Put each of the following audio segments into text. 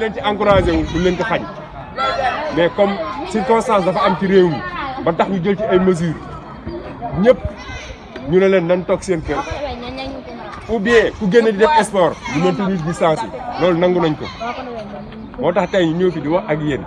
leen ci encouragé wu duñ leen ko xañ mais comme circonstance dafa am ci réew mi ba tax ñu jël ci ay mesures ñëpp ñu ne leen nañ toog seen kër ou bien ku génn di def sport ñu maintenir distance yi loolu nangu nañ ko moo tax tey ñu ñëw fi di wax ak yéen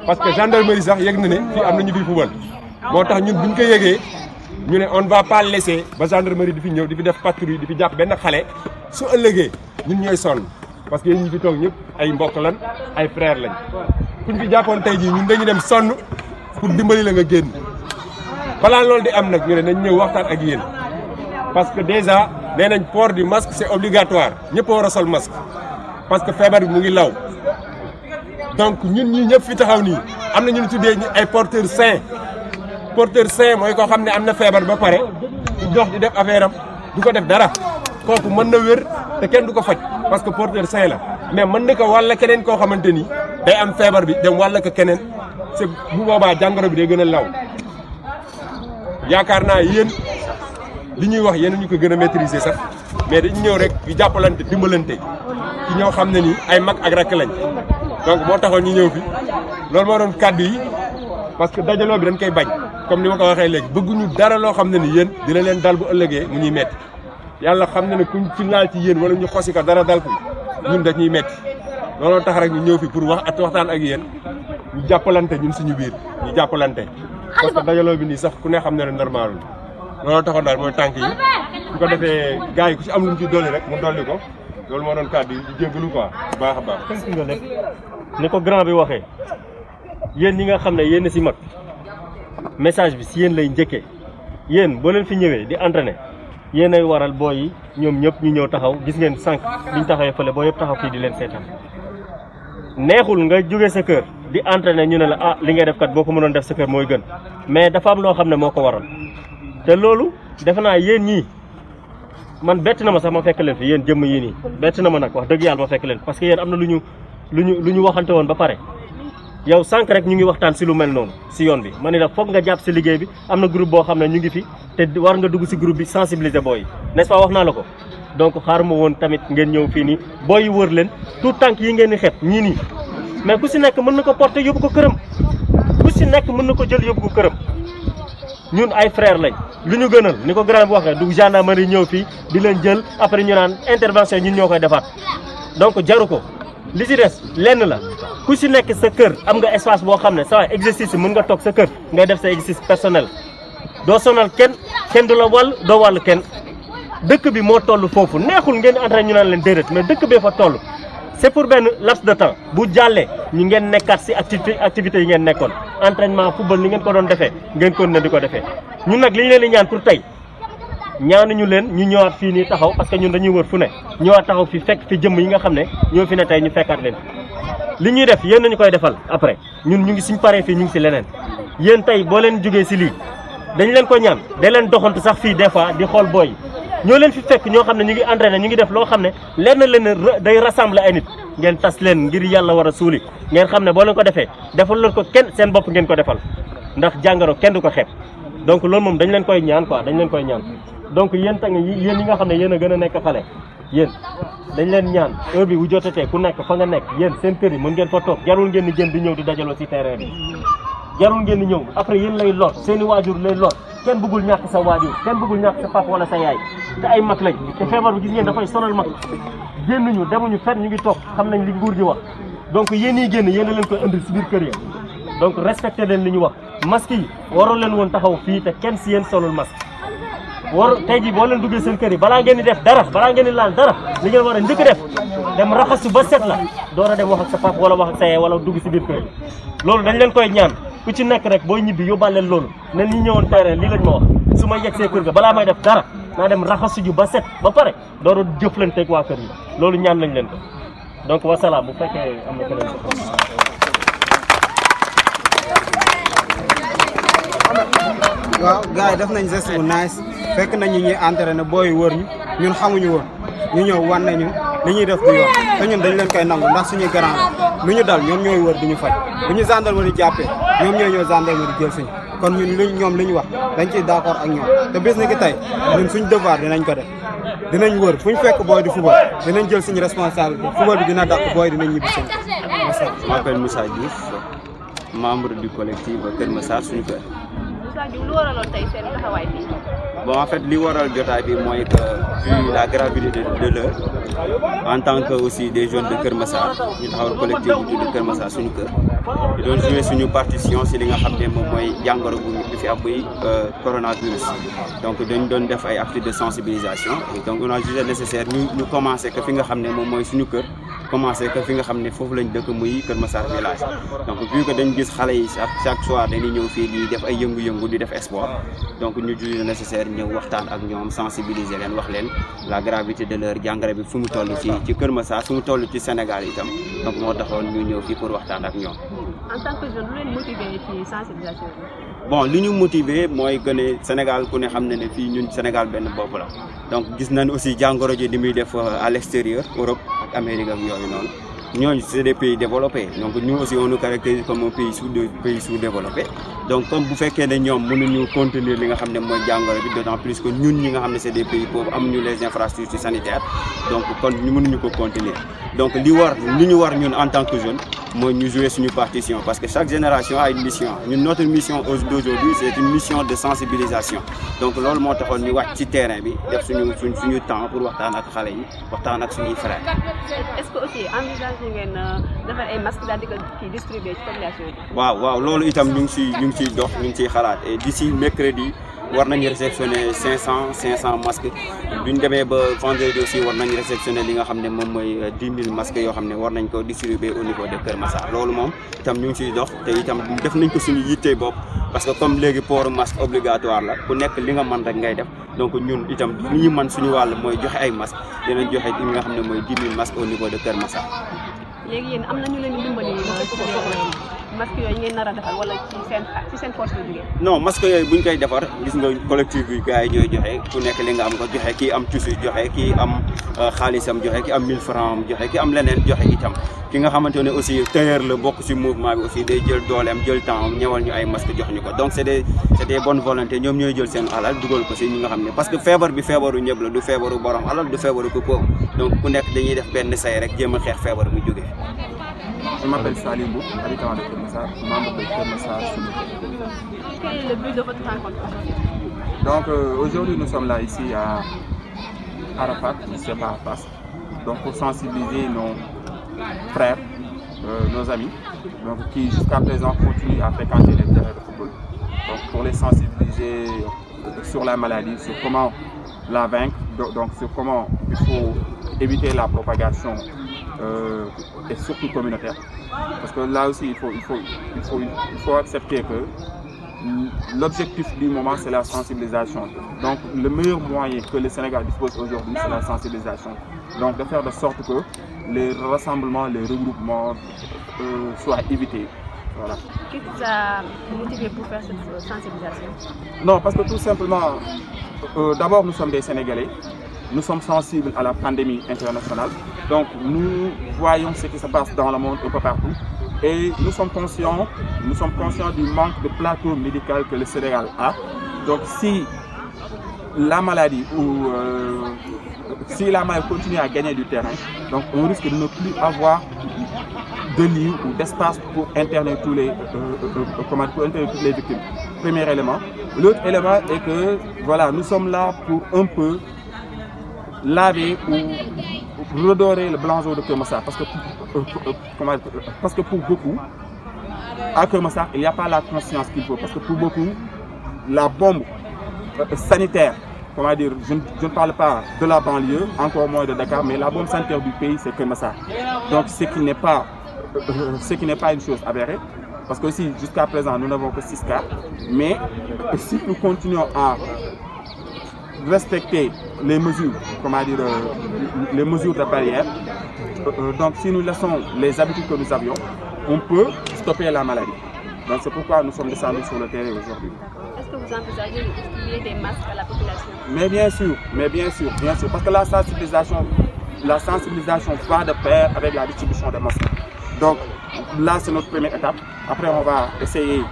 parce que gendarmerie sax yëg na ne fii am na ñu fi fubal moo tax ñun buñ ko yëgee ñu ne on va pas laisser ba gendarmerie di fi ñëw di fi def patrouille di fi jàpp benn xale su ëllëgee ñun ñooy sonn parce que yéen ñi fi toog ñëpp ay mbokk lan ay frère lañ kuñ fi jàppoon tey jii ñun dañu dem sonn pour dimbali la nga génn balaa loolu di am nag ñu ne nañ ñëw waxtaan ak yéen parce que déjà nee nañ port du masque c'est obligatoire ñëpp a war a sol masque parce que feebar bi mu ngi law donc ñun ñii ñëpp fi taxaw nii am na ñu tuddee ñu ay porteurs sains mooy koo xam ne am na feebar ba pare di dox di def affaire am du ko def dara kooku mën na wér te kenn du ko faj parce que porteur sain la mais mën na ko wàll keneen koo xamante ni day am feebar bi dem wàll ko keneen c'est bu boobaa jàngoro bi day gën a law yaakaar naa yéen li ñuy wax yéen ñu ko gën a maîtriser sax mais dañu ñëw rek di jàppalante dimbalante ci ñoo xam ne ni ay mag ak rakk lañ donc moo taxoon ñu ñëw fi loolu moo doon kàddu yi parce que dajaloo bi dañ koy bañ comme ni ma ko waxee léegi bëgguñu dara loo xam ne ni yéen dina leen dal bu ëllëgee mu ñuy metti yàlla xam na ne kuñ ci laal ci yéen wala ñu xosi ko dara dal ko ñun dañuy metti looloo tax rek ñu ñëw fi pour waxtaan ak yéen ñu jàppalante ñun suñu biir ñu jàppalante parce que dajaloo bi nii sax ku ne xam ne ne normal looloo taxoon daal mooy tànk yi su ko defee gars yi ku ci am lu mu ci dolli rek mu dolli ko loolu moo doon kàddu yi di jéggalu quoi bu baax a baax. tënk nga lépp ni ko grand bi waxee yéen ñi nga xam ne yéen si mag message bi si yéen lay njëkkee yéen boo leen fi ñëwee di entraîner yéen ay waral booy yi ñoom ñëpp ñu ñëw taxaw gis ngeen sànq biñ taxawee fële boo yëpp taxaw fii di leen seetaan neexul nga jógee sa kër di entraîner ñu ne la ah li ngay def kat boo ko mënoon def sa kër mooy gën mais dafa am loo xam ne moo ko waral te loolu defe naa yéen ñii man bett na ma sax ma fekk leen fi yéen jëmm yii nii bett na ma nag wax dëgg yàlla ma fekk leen parce que yéen am na lu ñu waxante woon ba pare yow sànq rek ñu ngi waxtaan si lu mel noonu si yoon bi ma ne la foog nga jàpp si liggéey bi am na groupe boo xam ne ñu ngi fi te war nga dugg si groupe bi sensibiliser booy yi n'est-ce pas wax naa la ko donc xaaruma woon tamit ngeen ñëw fii nii booy yi wër leen tout tànk yi ngeen di xeeb ñii nii mais ku si nekk mën na ko porter yóbbu ko këram ku si nekk mën na ko jël yóbbu ko këram ñun ay frère lañ lu ñu gënal ni ko grand bi waxee du gendarmerie ñëw fii di leen jël après ñu naan intervention ñun ñoo koy defaat donc jaru ko li ci des lenn la ku si nekk sa kër am nga espace boo xam ne sa exercice mën nga toog sa kër ngay def sa exercice personnel doo sonal kenn du la wàll doo wàll kenn dëkk bi moo toll foofu neexul ngeen entraîné ñu naan leen déedéet mais dëkk bee fa toll c'est pour benn laps de temps bu jàllee ñu ngeen nekkaat si activités yi ngeen nekkoon entraînement football ni ngeen ko doon defee ngeen kon na di ko defee ñun nag li ñu leen di ñaan pour tey ñaanuñu leen ñu ñëwaat fii nii taxaw parce que ñun dañuy wër fu ne ñëwaat taxaw fi fekk fi jëmm yi nga xam ne ñoo fi ne tey ñu fekkaat leen li ñuy def yéen nañu koy defal après ñun ñu ngi suñ paree fii ñu ngi si leneen yéen tey boo leen jógee si lii dañ leen ko ñaan da leen doxantu sax fii des fois di xool booy ñoo leen fi fekk ñoo xam ne ñu ngi entraîné ñu ngi def loo xam ne leer na leen day rassembler ay nit ngeen tas leen ngir yàlla war a suuli ngeen xam ne boo leen ko defee defal leen ko kenn seen bopp ngeen ko defal ndax jàngoro kenn du ko xeeb donc loolu moom dañ leen koy ñaan quoi dañ leen koy ñaan donc yéen tang yéen yi nga xam ne yéen a gën a nekk xale yéen dañ leen ñaan heure bi bu jotatee ku nekk fa nga nekk yéen seen kër yi mën ngeen fa toog jarul ngeen di jën di ñëw di dajaloo si terrain bi jarul ngeen di ñëw après yéen lay lor seeni waajur lay lor kenn bëggul ñàkk sa waajur kenn bëggul ñàkk sa papa wala sa yaay te ay mag lañ te feebar bi gis ngeen dafay sonal mag génnuñu demuñu fenn ñu ngi toog xam nañ li nguur gi wax donc yéen yi génn yéen a leen koy indil si biir kër ya donc respecté leen li ñu wax masque yi waroo leen woon taxaw fii te kenn si yéen solul masque tey jii boo leen duggee seen kër yi balaa ngeen di def dara balaa ngeen di laal dara li ngeen war a njëkk def dem raxasu ba set la door a dem wax ak sa papa wala wax ak sa yaay wala dugg si biir kër yi loolu dañ leen koy ñaan ku ci nekk rek booy ñibbi yóbbaale loolu ne ñi ñëwoon terrain lii lañ ma wax su ma yegg see kër ga balaa may def dara naa dem raxasu ju ba set ba pare door a jëflanteeg waa kër yi loolu ñaan lañ leen ko donc wasalaam bu fekkee am na keneen ko waaw gars yi def nañ geste bu nice fekk nañ ñuy entraîné booy wër ñu ñun xamuñu woon ñu ñëw wan nañu li ñuy def du yoon te ñun dañ leen koy nangu ndax suñuy grand lu ñu dal ñoom ñooy wër di ñu faj bu ñu gendarmerie jàppee ñoom ñooy ñëw gendarmerie jël suñ kon ñun ñoom li ñu wax dañ ciy d'accord ak ñoom te bés ni ki tey ñun suñ devoir dinañ ko def dinañ wër fu ñu fekk booy di football dinañ jël suñu responsable football bi dina dàq booy dinañ ñibbi seen Je m'appelle Moussa Diouf, membre du collectif Kër Massar suñu kër. Moussa Diouf lu waraloon tey seen taxawaay fii. Bon, en fait, li waral jotaay bi mooy que vu la gravité de l'heure, en tant que aussi des jeunes de Kër Massar ñu taxawal collectif bu tudd Kër Massar suñu kër di doon jouer suñu partition si li nga xam ne moom mooy jàngoro bu ñu fi am muy coronavirus. Donc dañ doon def ay actes de sensibilisation donc on a jugé nécessaire ñu commencé que fi nga xam ne moom mooy suñu kër commencé que fi nga xam ne foofu lañ dëkk muy Kër Massar village. Donc vu que dañ gis xale yi chaque soir dañuy ñëw fii di def ay yëngu-yëngu di def sport donc ñu jugé nécessaire ñëw waxtaan ak ñoom sensibiliser leen wax leen la gravité de leur jàngoro bi fu mu toll ci Kër Massar fu mu toll ci Sénégal itam donc moo taxoon ñu ñëw fii pour waxtaan ak ñoom. En tant que jeune lu leen motivé ci sensibilisation bi. Bon li ñu motivé mooy que ne Sénégal ku ne xam ne fii ñun Sénégal benn bopp la donc gis nañ aussi jàngoro ji di muy def à l'extérieur Europe ak Amérique ak yooyu noonu ñooñu c'est des pays développés donc nous aussi on nous caractérise comme un pays sous-développé donc comme bu fekkee ne ñoom mënuñu contenir li nga xam ne mooy jàngoro bi d'autant plus que ñun ñi nga xam ne c'est des pays pauvres amuñu les infrastructures sanitaires donc kon ñu mënuñu ko contenir donc li ñu war ñun en tant que jeune mooy ñu jouer suñu partition parce que chaque génération a une mission ñun notre mission d'aujourd'hui c'est une mission de sensibilisation donc loolu moo taxoon ñu wàcc ci terrain bi def suñu temps pour waxtaan ak xale yi waxtaan ak suñuy frères. Est-ce que aussi envisagé ngeen defar ay masques daal di ko distribuer ci population bi. waaw loolu itam ñu ngi ciy dox ñu ngi ciy xalaat et d'ici mercredi war nañu réceptionner 500 masques bu ñu demee ba vendredi aussi war nañu réceptionner li nga xam ne moom mooy 10 000 masques yoo xam ne war nañ ko distribuer au niveau de Kër Massar loolu moom itam ñu ngi ciy dox te itam def nañ ko suñu yittee bopp parce que comme léegi port masque obligatoire la ku nekk li nga mën rek ngay def donc ñun itam li ñu mën suñu wàll mooy joxe ay masques dinañ joxe li nga xam ne mooy 10 000 masques au niveau de Kër Massar. léegi yéen am na ñu leen di dimbali masque yooyu ngeen nar a defar wala ci seen poche la jógee. non masque yooyu buñ koy defar gis nga collectif bi gars yi ñooy joxe ku nekk li nga am ko joxe kii am tissu joxe kii am xaalisam joxe kii am 1000 francs am joxe kii am leneen joxe itam ki nga xamante ne aussi tailleur la bokk ci mouvement bi aussi day jël dooleem jël temps am ñëwal ñu ay masque jox ñu ko donc c'est des bonnes volontés ñoom ñooy jël seen alal dugal ko ci ñi nga xam ne parce que feebar bi feebaru ñëpp la du feebaru borom alal du feebaru ko pauvre donc ku nekk dañuy def benn say rek jéem a xeex feebar bu jógee. Je m'appelle Salim Bouk, habitant de Kër Massar, membre de Kër Massar. Quel est le but de votre rencontre aujourd'hui? Donc aujourd'hui nous sommes là ici à Arafat, ici à Fass, donc pour sensibiliser nos frères, nos amis, donc qui jusqu'à présent continuent à fréquenter les terrains de football. Donc pour les sensibiliser sur la maladie, sur comment la vaincre, donc sur comment il faut éviter la propagation et surtout communautaire. Parce que là aussi il faut accepter que l'objectif du moment c'est la sensibilisation. Donc le meilleur moyen que le Sénégal dispose aujourd'hui c'est la sensibilisation. Donc de faire de sorte que les rassemblements, les regroupements soient évités. Voilà. Qu'est-ce qui vous a motivé pour faire cette sensibilisation? Non, parce que tout simplement, d'abord nous sommes des Sénégalais. Nous sommes sensibles à la pandémie internationale, donc nous voyons ce qui se passe dans le monde un peu partout et nous sommes conscients du manque de plateau médical que le Sénégal a. Donc si la maladie continue à gagner du terrain, donc on risque de ne plus avoir de lits ou d'espace pour interner toutes les victimes. Premier élément. L'autre élément est que voilà, nous sommes là pour un peu laver ou redorer le blanc de Kër Massar parce que pour beaucoup à Kër Massar il n'y a pas la conscience qu'il faut parce que pour beaucoup la bombe sanitaire, comment dire, je ne parle pas de la banlieue, encore moins de Dakar, mais la bombe sanitaire du pays c'est Kër Massar. Donc ce qui n'est pas une chose avérée parce que aussi jusqu'à présent nous n'avons que 6 cas, mais si nous continuons à respecter les mesures, les mesures de barrière. Donc si nous laissons les habitudes que nous avions, on peut stopper la maladie. Donc c'est pourquoi nous sommes descendus sur le terrain aujourd'hui. Est-ce que vous envisagez de distribuer des masques à la population? Mais bien sûr, parce que la sensibilisation va de pair avec la distribution des masques. Donc là c'est notre première étape. Après on va essayer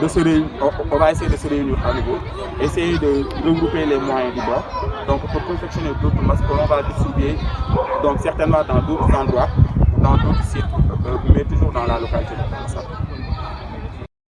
de se réunir à nouveau, essayer de regrouper les moyens du bord donc pour confectionner d'autres masques qu'on va distribuer donc certainement dans d'autres endroits, dans d'autres sites, mais toujours dans la localité.